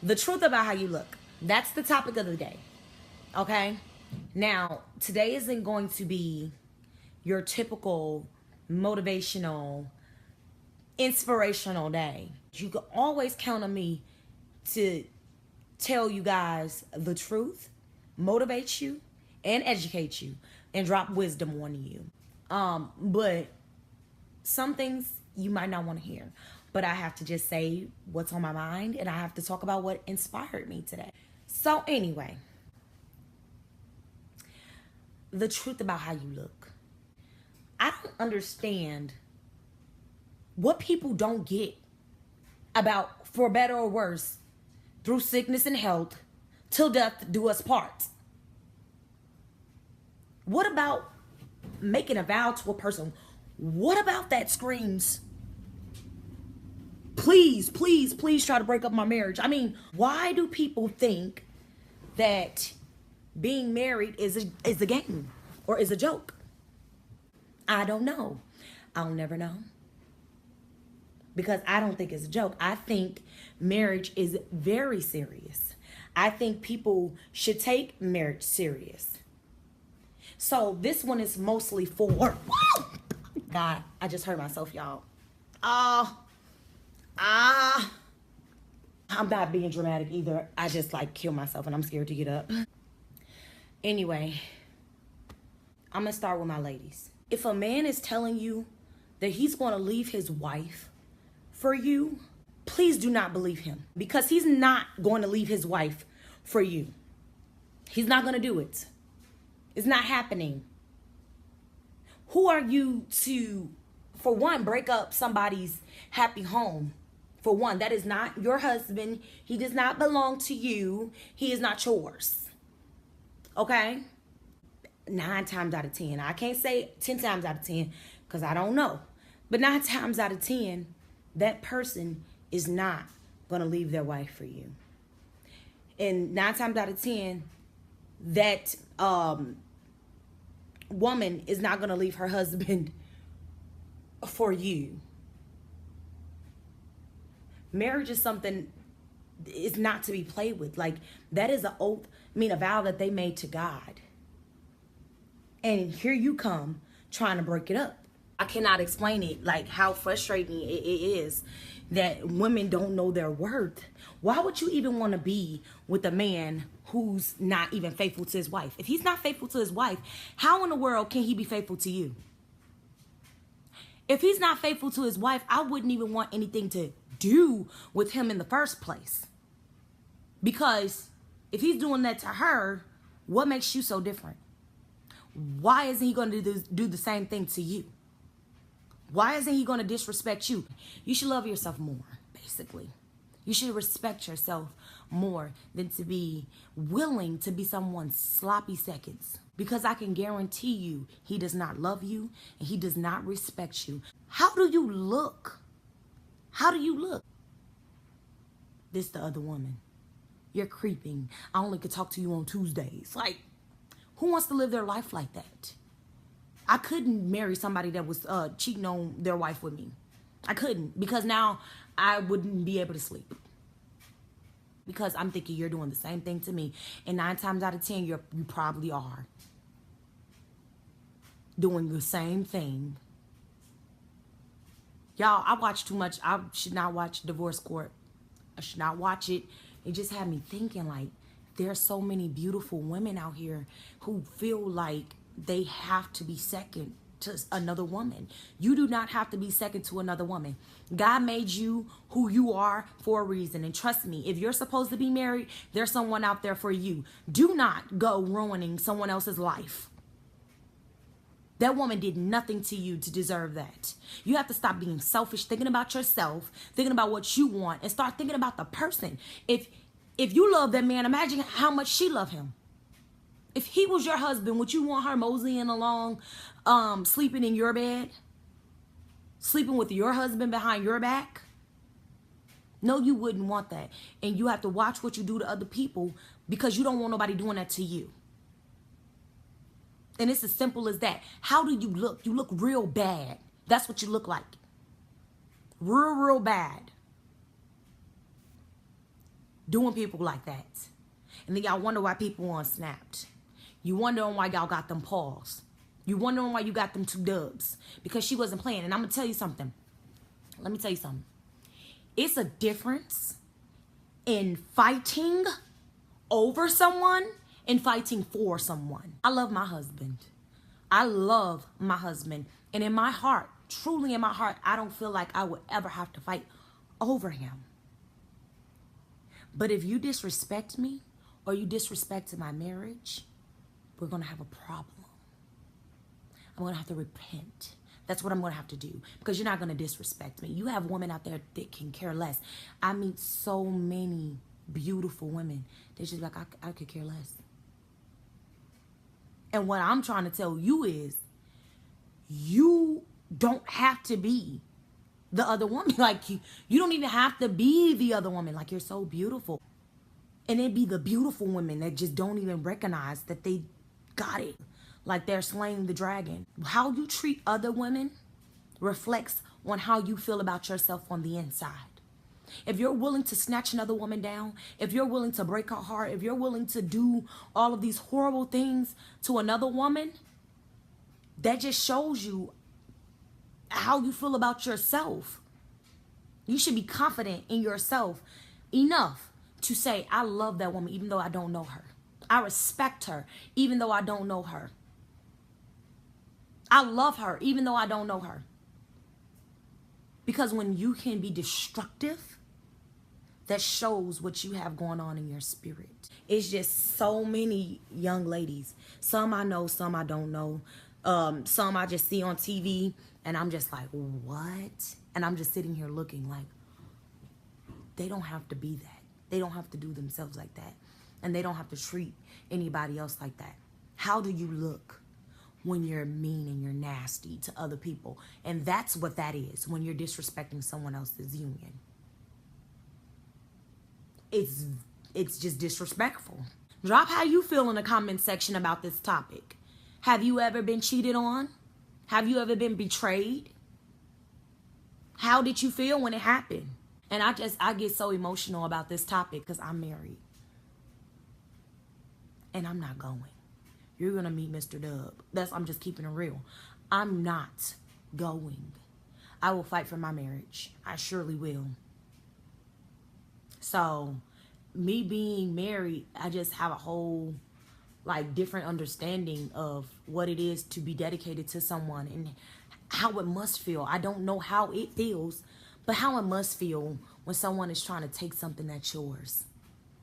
The truth about how you look. That's the topic of the day. Okay? Now, today isn't going to be your typical motivational, inspirational day. You can always count on me to tell you guys the truth, motivate you, and educate you, and drop wisdom on you. But some things you might not want to hear. But I have to just say what's on my mind, and I have to talk about what inspired me today. So anyway, the truth about how you look. I don't understand what people don't get about for better or worse, through sickness and health, till death do us part. What about making a vow to a person? What about that screams, please, please, please try to break up my marriage? I mean, why do people think that being married is a game or is a joke? I don't know. I'll never know. Because I don't think it's a joke. I think marriage is very serious. I think people should take marriage serious. So this one is mostly for... God, I just hurt myself, y'all. I'm not being dramatic either. I just like kill myself and I'm scared to get up. Anyway, I'm gonna start with my ladies. If a man is telling you that he's gonna leave his wife for you, please do not believe him, because he's not going to leave his wife for you. He's not gonna do it. It's not happening. Who are you to, for one, break up somebody's happy home? For one, that is not your husband. He does not belong to you. He is not yours. Okay? 9 times out of 10. I can't say 10 times out of 10 because I don't know. But 9 times out of 10, that person is not going to leave their wife for you. And 9 times out of 10, that woman is not going to leave her husband for you. Marriage is something, it's not to be played with. Like, that is a vow that they made to God. And here you come trying to break it up. I cannot explain it, like how frustrating it is that women don't know their worth. Why would you even want to be with a man who's not even faithful to his wife? If he's not faithful to his wife, how in the world can he be faithful to you? If he's not faithful to his wife, I wouldn't even want anything to do with him in the first place. Because if he's doing that to her, what makes you so different? Why isn't he going to do the same thing to you? Why isn't he going to disrespect you? You should love yourself more, basically. You should respect yourself more than to be willing to be someone's sloppy seconds. Because I can guarantee you, he does not love you and he does not respect you. How do you look? How do you look? This the other woman. You're creeping. I only could talk to you on Tuesdays. Like, who wants to live their life like that? I couldn't marry somebody that was cheating on their wife with me. I couldn't, because now I wouldn't be able to sleep. Because I'm thinking you're doing the same thing to me. And 9 times out of 10, you probably are doing the same thing. Y'all, I watch too much. I should not watch Divorce Court. I should not watch it. It just had me thinking, like, there are so many beautiful women out here who feel like they have to be second to another woman. You do not have to be second to another woman. God made you who you are for a reason. And trust me, if you're supposed to be married, there's someone out there for you. Do not go ruining someone else's life. That woman did nothing to you to deserve that. You have to stop being selfish, thinking about yourself, thinking about what you want, and start thinking about the person. If you love that man, imagine how much she loved him. If he was your husband, would you want her moseying along, sleeping in your bed? Sleeping with your husband behind your back? No, you wouldn't want that. And you have to watch what you do to other people, because you don't want nobody doing that to you. And it's as simple as that. How do you look? You look real bad. That's what you look like. Real, real bad. doing people like that. And then y'all wonder why people unsnapped. You wondering why y'all got them paws. You wondering why you got them 2 dubs. Because she wasn't playing. And I'm going to tell you something. Let me tell you something. It's a difference in fighting over someone and fighting for someone. I love my husband. I love my husband. And in my heart, truly in my heart, I don't feel like I would ever have to fight over him. But if you disrespect me or you disrespect my marriage, we're going to have a problem. I'm going to have to repent. That's what I'm going to have to do, because you're not going to disrespect me. You have women out there that can care less. I meet so many beautiful women. They're just like, I could care less. And what I'm trying to tell you is, you don't have to be the other woman. Like, you don't even have to be the other woman. Like, you're so beautiful. And it be the beautiful women that just don't even recognize that they got it. Like they're slaying the dragon. How you treat other women reflects on how you feel about yourself on the inside. If you're willing to snatch another woman down, if you're willing to break her heart, if you're willing to do all of these horrible things to another woman, that just shows you how you feel about yourself. You should be confident in yourself enough to say, I love that woman even though I don't know her. I respect her even though I don't know her. I love her even though I don't know her. Because when you can be destructive, that shows what you have going on in your spirit. It's just so many young ladies. Some I know, some I don't know. Some I just see on TV and I'm just like, what? And I'm just sitting here looking like, they don't have to be that. They don't have to do themselves like that. And they don't have to treat anybody else like that. How do you look when you're mean and you're nasty to other people? And that's what that is, when you're disrespecting someone else's union. It's just disrespectful. Drop how you feel in the comment section about this topic. Have you ever been cheated on? Have you ever been betrayed? How did you feel when it happened? And I get so emotional about this topic because I'm married. And I'm not going. You're going to meet Mr. Dub. I'm just keeping it real. I'm not going. I will fight for my marriage. I surely will. So, me being married, I just have a whole, different understanding of what it is to be dedicated to someone and how it must feel. I don't know how it feels, but how it must feel when someone is trying to take something that's yours.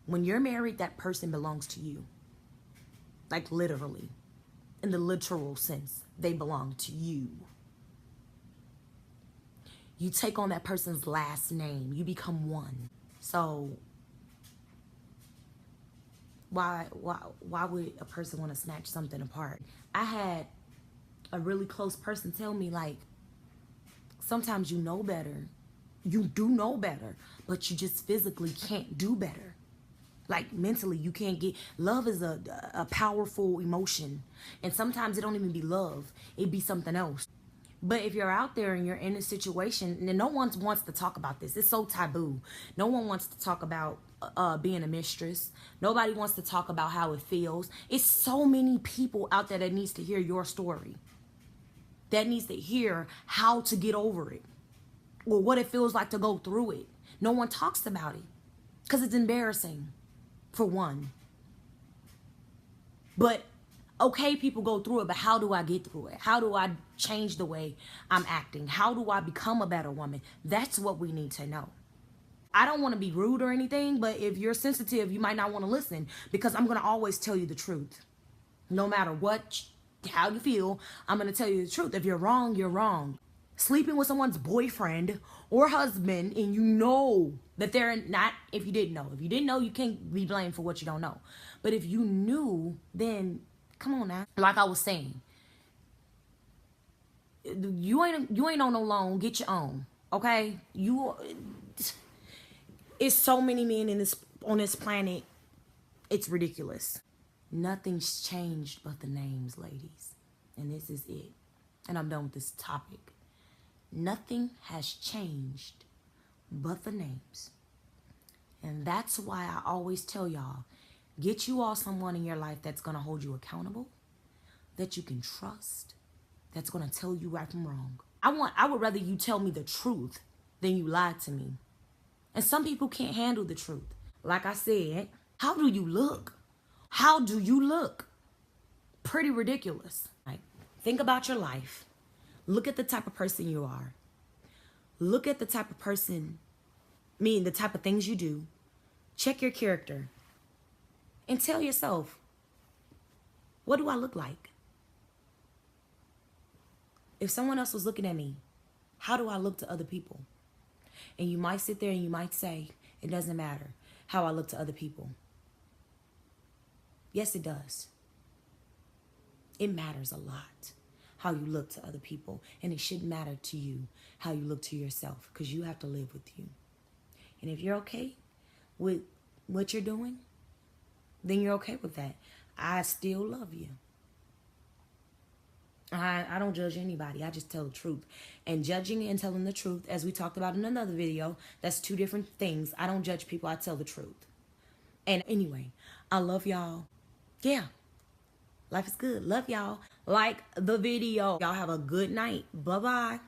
When you're married, that person belongs to you. Like literally, in the literal sense, they belong to you. You take on that person's last name. You become one. So why would a person want to snatch something apart? I had a really close person tell me, sometimes you know better. You do know better, but you just physically can't do better. Mentally, you can't get... Love is a powerful emotion. And sometimes it don't even be love. It be something else. But if you're out there and you're in a situation, and no one wants to talk about this. It's so taboo. No one wants to talk about being a mistress. Nobody wants to talk about how it feels. It's so many people out there that needs to hear your story. That needs to hear how to get over it. Or what it feels like to go through it. No one talks about it. Because it's embarrassing. For one. But okay, people go through it, but how do I get through it? How do I change the way I'm acting? How do I become a better woman? That's what we need to know. I don't want to be rude or anything, but if you're sensitive, you might not want to listen, because I'm going to always tell you the truth. No matter how you feel, I'm going to tell you the truth. If you're wrong, you're wrong. Sleeping with someone's boyfriend or husband, and you know that they're not... If you didn't know, you can't be blamed for what you don't know. But if you knew, then come on now. Like I was saying, you ain't on no loan. Get your own, okay? It's so many men on this planet. It's ridiculous. Nothing's changed but the names, ladies, and this is it. And I'm done with this topic. Nothing has changed but the names. And that's why I always tell y'all, get you all someone in your life that's going to hold you accountable, that you can trust, that's going to tell you right from wrong. I would rather you tell me the truth than you lie to me. And some people can't handle the truth. Like I said, how do you look? How do you look? Pretty ridiculous. Like, think about your life. Look at the type of person you are. Look at the type of person, meaning the type of things you do. Check your character. And tell yourself, what do I look like? If someone else was looking at me, how do I look to other people? And you might sit there and you might say, it doesn't matter how I look to other people. Yes, it does. It matters a lot how you look to other people. And it should matter to you how you look to yourself, because you have to live with you. And if you're okay with what you're doing, then you're okay with that. I still love you. I don't judge anybody. I just tell the truth. And judging and telling the truth, as we talked about in another video, that's two different things. I don't judge people. I tell the truth. And anyway, I love y'all. Yeah. Life is good. Love y'all. Like the video. Y'all have a good night. Bye-bye.